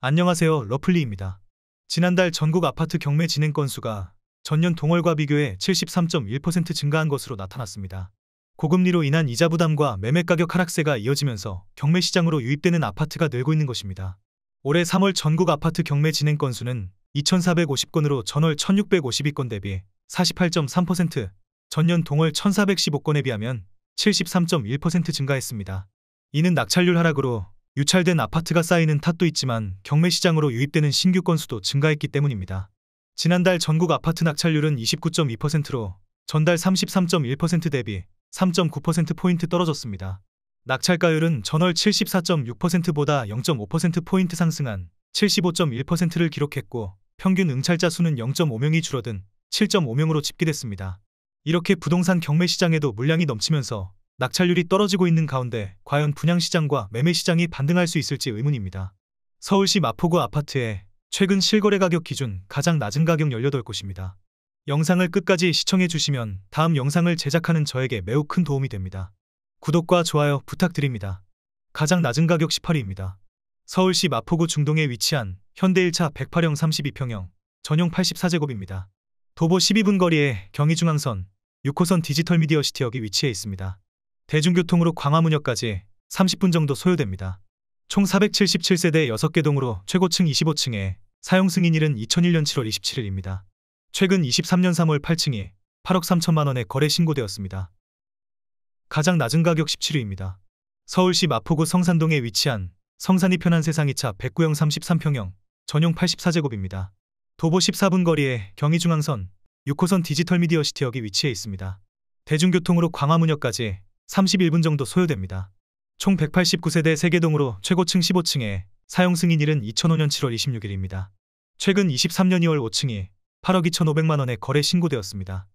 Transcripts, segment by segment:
안녕하세요, 러플리입니다. 지난달 전국 아파트 경매 진행 건수가 전년 동월과 비교해 73.1% 증가한 것으로 나타났습니다. 고금리로 인한 이자 부담과 매매 가격 하락세가 이어지면서 경매 시장으로 유입되는 아파트가 늘고 있는 것입니다. 올해 3월 전국 아파트 경매 진행 건수는 2,450건으로 전월 1,652건 대비 48.3%, 전년 동월 1,415건에 비하면 73.1% 증가했습니다. 이는 낙찰률 하락으로 유찰된 아파트가 쌓이는 탓도 있지만 경매 시장으로 유입되는 신규 건수도 증가했기 때문입니다. 지난달 전국 아파트 낙찰률은 29.2%로 전달 33.1% 대비 3.9%포인트 떨어졌습니다. 낙찰가율은 전월 74.6%보다 0.5%포인트 상승한 75.1%를 기록했고 평균 응찰자 수는 0.5명이 줄어든 7.5명으로 집계됐습니다. 이렇게 부동산 경매 시장에도 물량이 넘치면서 낙찰률이 떨어지고 있는 가운데 과연 분양시장과 매매시장이 반등할 수 있을지 의문입니다. 서울시 마포구 아파트의 최근 실거래 가격 기준 가장 낮은 가격 18곳입니다. 영상을 끝까지 시청해 주시면 다음 영상을 제작하는 저에게 매우 큰 도움이 됩니다. 구독과 좋아요 부탁드립니다. 가장 낮은 가격 18위입니다. 서울시 마포구 중동에 위치한 현대 1차 108형 32평형 전용 84제곱입니다. 도보 12분 거리에 경의중앙선 6호선 디지털미디어시티역이 위치해 있습니다. 대중교통으로 광화문역까지 30분 정도 소요됩니다. 총 477세대 6개 동으로 최고층 25층에 사용 승인일은 2001년 7월 27일입니다. 최근 23년 3월 8층이 8억 3천만 원에 거래 신고되었습니다. 가장 낮은 가격 17위입니다. 서울시 마포구 성산동에 위치한 성산이 편한 세상 2차 109형 33평형 전용 84제곱입니다. 도보 14분 거리에 경의중앙선 6호선 디지털미디어시티역이 위치해 있습니다. 대중교통으로 광화문역까지 31분 정도 소요됩니다. 총 189세대 3개 동으로 최고층 15층에 사용 승인일은 2005년 7월 26일입니다. 최근 23년 2월 5층이 8억 2,500만 원에 거래 신고되었습니다.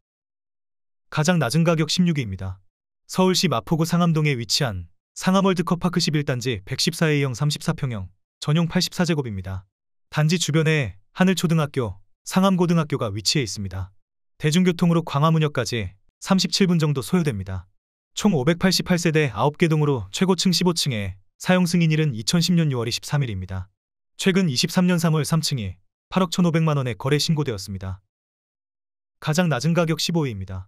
가장 낮은 가격 16위입니다. 서울시 마포구 상암동에 위치한 상암월드컵파크 11단지 114A형 34평형 전용 84제곱입니다. 단지 주변에 하늘초등학교, 상암고등학교가 위치해 있습니다. 대중교통으로 광화문역까지 37분 정도 소요됩니다. 총 588세대 9개 동으로 최고층 15층에 사용 승인일은 2010년 6월 23일입니다. 최근 23년 3월 3층이 8억 1,500만 원에 거래 신고되었습니다. 가장 낮은 가격 15위입니다.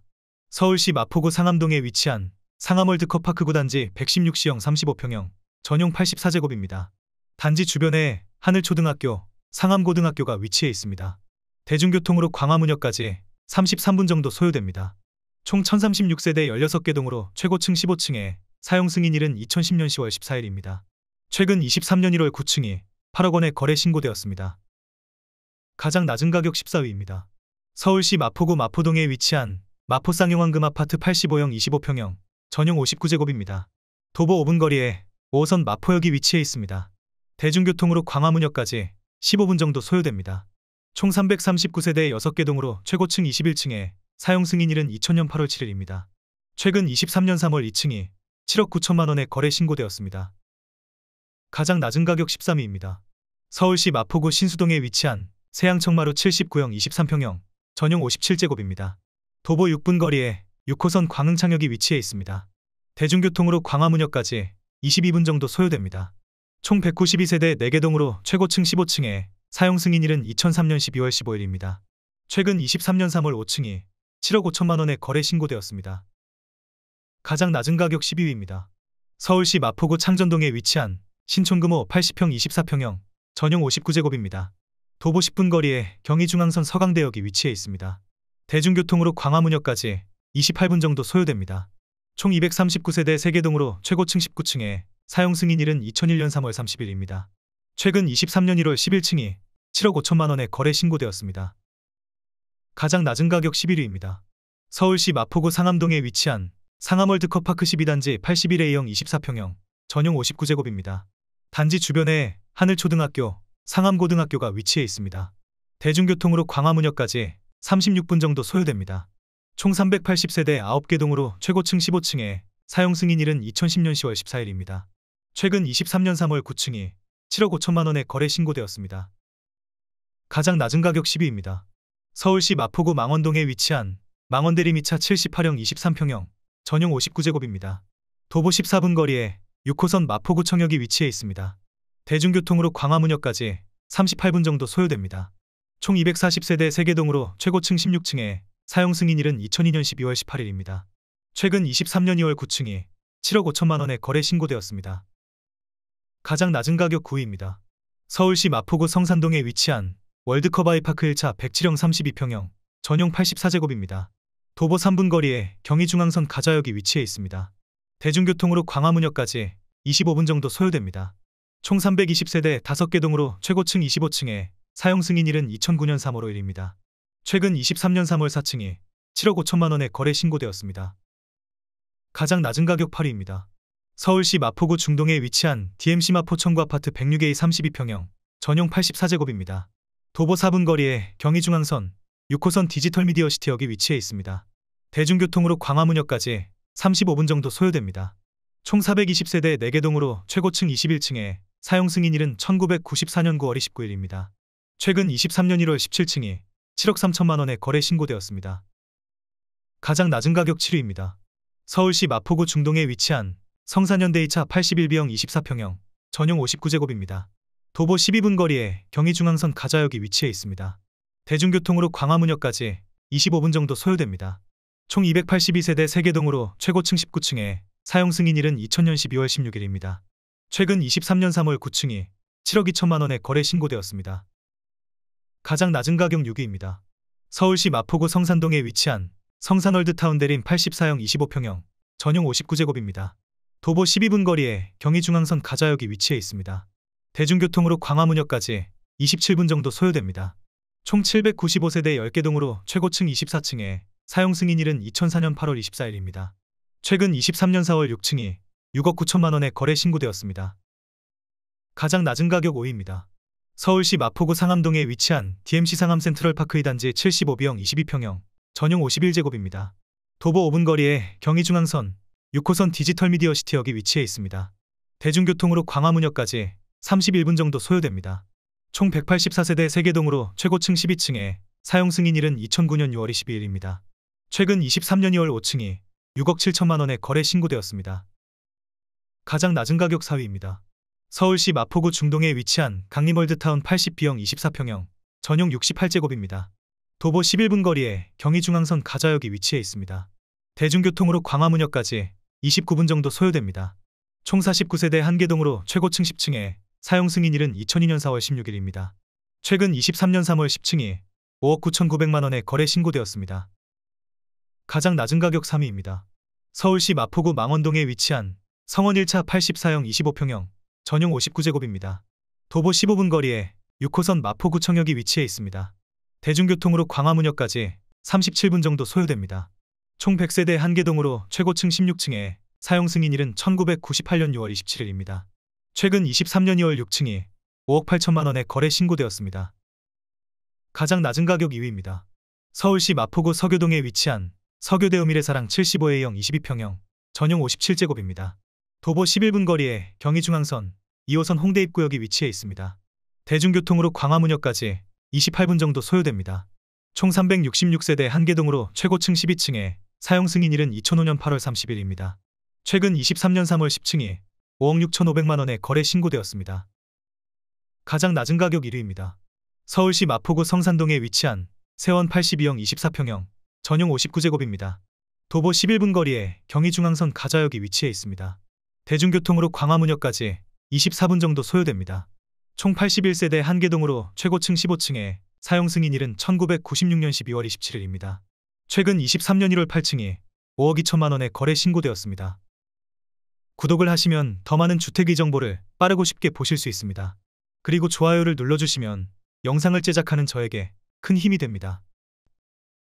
서울시 마포구 상암동에 위치한 상암월드컵파크 9단지 116C형 35평형 전용 84제곱입니다. 단지 주변에 하늘초등학교, 상암고등학교가 위치해 있습니다. 대중교통으로 광화문역까지 33분 정도 소요됩니다. 총 1036세대 16개 동으로 최고층 15층에 사용 승인일은 2010년 10월 14일입니다. 최근 23년 1월 9층이 8억 원에 거래 신고되었습니다. 가장 낮은 가격 14위입니다. 서울시 마포구 마포동에 위치한 마포쌍용황금 아파트 85형 25평형 전용 59제곱입니다. 도보 5분 거리에 5호선 마포역이 위치해 있습니다. 대중교통으로 광화문역까지 15분 정도 소요됩니다. 총 339세대 6개 동으로 최고층 21층에 사용 승인일은 2000년 8월 7일입니다. 최근 23년 3월 2층이 7억 9천만 원에 거래 신고되었습니다. 가장 낮은 가격 13위입니다. 서울시 마포구 신수동에 위치한 세양청마루 79형 23평형 전용 57제곱입니다. 도보 6분 거리에 6호선 광흥창역이 위치해 있습니다. 대중교통으로 광화문역까지 22분 정도 소요됩니다. 총 192세대 4개 동으로 최고층 15층에 사용 승인일은 2003년 12월 15일입니다. 최근 23년 3월 5층이 7억 5천만 원에 거래 신고되었습니다. 가장 낮은 가격 12위입니다. 서울시 마포구 창전동에 위치한 신촌금호 80형 24평형 전용 59제곱입니다. 도보 10분 거리에 경의중앙선 서강대역이 위치해 있습니다. 대중교통으로 광화문역까지 28분 정도 소요됩니다. 총 239세대 3개 동으로 최고층 19층에 사용 승인일은 2001년 3월 30일입니다. 최근 23년 1월 11층이 7억 5천만 원에 거래 신고되었습니다. 가장 낮은 가격 11위입니다. 서울시 마포구 상암동에 위치한 상암월드컵파크 12단지 81A형 24평형 전용 59제곱입니다. 단지 주변에 하늘초등학교, 상암고등학교가 위치해 있습니다. 대중교통으로 광화문역까지 36분 정도 소요됩니다. 총 380세대 9개 동으로 최고층 15층에 사용 승인일은 2010년 10월 14일입니다. 최근 23년 3월 9층이 7억 5천만 원에 거래 신고되었습니다. 가장 낮은 가격 10위입니다. 서울시 마포구 망원동에 위치한 망원대림 2차 78형 23평형 전용 59제곱입니다. 도보 14분 거리에 6호선 마포구청역이 위치해 있습니다. 대중교통으로 광화문역까지 38분 정도 소요됩니다. 총 240세대 세계동으로 최고층 16층에 사용 승인일은 2002년 12월 18일입니다. 최근 23년 2월 9층이 7억 5천만 원에 거래 신고되었습니다. 가장 낮은 가격 9위입니다. 서울시 마포구 성산동에 위치한 월드컵 아이파크 1차 107형 32평형 전용 84제곱입니다. 도보 3분 거리에 경의중앙선 가좌역이 위치해 있습니다. 대중교통으로 광화문역까지 25분 정도 소요됩니다. 총 320세대 5개 동으로 최고층 25층에 사용 승인일은 2009년 3월 5일입니다. 최근 23년 3월 4층이 7억 5천만 원에 거래 신고되었습니다. 가장 낮은 가격 8위입니다. 서울시 마포구 중동에 위치한 DMC 마포 청구 아파트 106A 32평형 전용 84제곱입니다. 도보 4분 거리에 경의중앙선 6호선 디지털 미디어 시티역이 위치해 있습니다. 대중교통으로 광화문역까지 35분 정도 소요됩니다. 총 420세대 4개 동으로 최고층 21층에 사용 승인일은 1994년 9월 29일입니다. 최근 23년 1월 17층이 7억 3천만 원에 거래 신고되었습니다. 가장 낮은 가격 7위입니다. 서울시 마포구 중동에 위치한 성산현대 2차 81B형 24평형 전용 59제곱입니다. 도보 12분 거리에 경의중앙선 가좌역이 위치해 있습니다. 대중교통으로 광화문역까지 25분 정도 소요됩니다. 총 282세대 3개 동으로 최고층 19층에 사용 승인일은 2000년 12월 16일입니다. 최근 23년 3월 9층이 7억 2천만 원에 거래 신고되었습니다. 가장 낮은 가격 6위입니다. 서울시 마포구 성산동에 위치한 성산월드타운 대림 84형 25평형 전용 59제곱입니다. 도보 12분 거리에 경의중앙선 가좌역이 위치해 있습니다. 대중교통으로 광화문역까지 27분 정도 소요됩니다. 총 795세대 10개 동으로 최고층 24층에 사용 승인일은 2004년 8월 24일입니다. 최근 23년 4월 6층이 6억 9천만 원에 거래 신고되었습니다. 가장 낮은 가격 5위입니다. 서울시 마포구 상암동에 위치한 DMC 상암 센트럴파크 2단지 75B형 22평형 전용 51제곱입니다. 도보 5분 거리에 경의중앙선 6호선 디지털 미디어 시티역이 위치해 있습니다. 대중교통으로 광화문역까지 31분 정도 소요됩니다. 총 184세대 3개 동으로 최고층 12층에 사용 승인일은 2009년 6월 22일입니다. 최근 23년 2월 5층이 6억 7천만 원에 거래 신고되었습니다. 가장 낮은 가격 4위입니다. 서울시 마포구 중동에 위치한 강림월드타운 80B형 24평형 전용 68제곱입니다. 도보 11분 거리에 경의중앙선 가좌역이 위치해 있습니다. 대중교통으로 광화문역까지 29분 정도 소요됩니다. 총 49세대 1개 동으로 최고층 10층에 사용 승인일은 2002년 4월 16일입니다. 최근 23년 3월 10층이 5억 9,900만 원에 거래 신고되었습니다. 가장 낮은 가격 3위입니다. 서울시 마포구 망원동에 위치한 성원 1차 84형 25평형 전용 59제곱입니다. 도보 15분 거리에 6호선 마포구청역이 위치해 있습니다. 대중교통으로 광화문역까지 37분 정도 소요됩니다. 총 100세대 1개 동으로 최고층 16층에 사용 승인일은 1998년 6월 27일입니다. 최근 23년 2월 6층이 5억 8천만 원에 거래 신고되었습니다. 가장 낮은 가격 2위입니다. 서울시 마포구 서교동에 위치한 서교대 의미래사랑 75A형 22평형 전용 57제곱입니다. 도보 11분 거리에 경의중앙선 2호선 홍대 입구역이 위치해 있습니다. 대중교통으로 광화문역까지 28분 정도 소요됩니다. 총 366세대 1개 동으로 최고층 12층에 사용 승인일은 2005년 8월 30일입니다. 최근 23년 3월 10층이 5억 6,500만 원에 거래 신고되었습니다. 가장 낮은 가격 1위입니다. 서울시 마포구 성산동에 위치한 세원 82형 24평형 전용 59제곱입니다. 도보 11분 거리에 경의중앙선 가좌역이 위치해 있습니다. 대중교통으로 광화문역까지 24분 정도 소요됩니다. 총 81세대 1개 동으로 최고층 15층에 사용 승인일은 1996년 12월 27일입니다. 최근 23년 1월 8층이 5억 2천만 원에 거래 신고되었습니다. 구독을 하시면 더 많은 주택의 정보를 빠르고 쉽게 보실 수 있습니다. 그리고 좋아요를 눌러주시면 영상을 제작하는 저에게 큰 힘이 됩니다.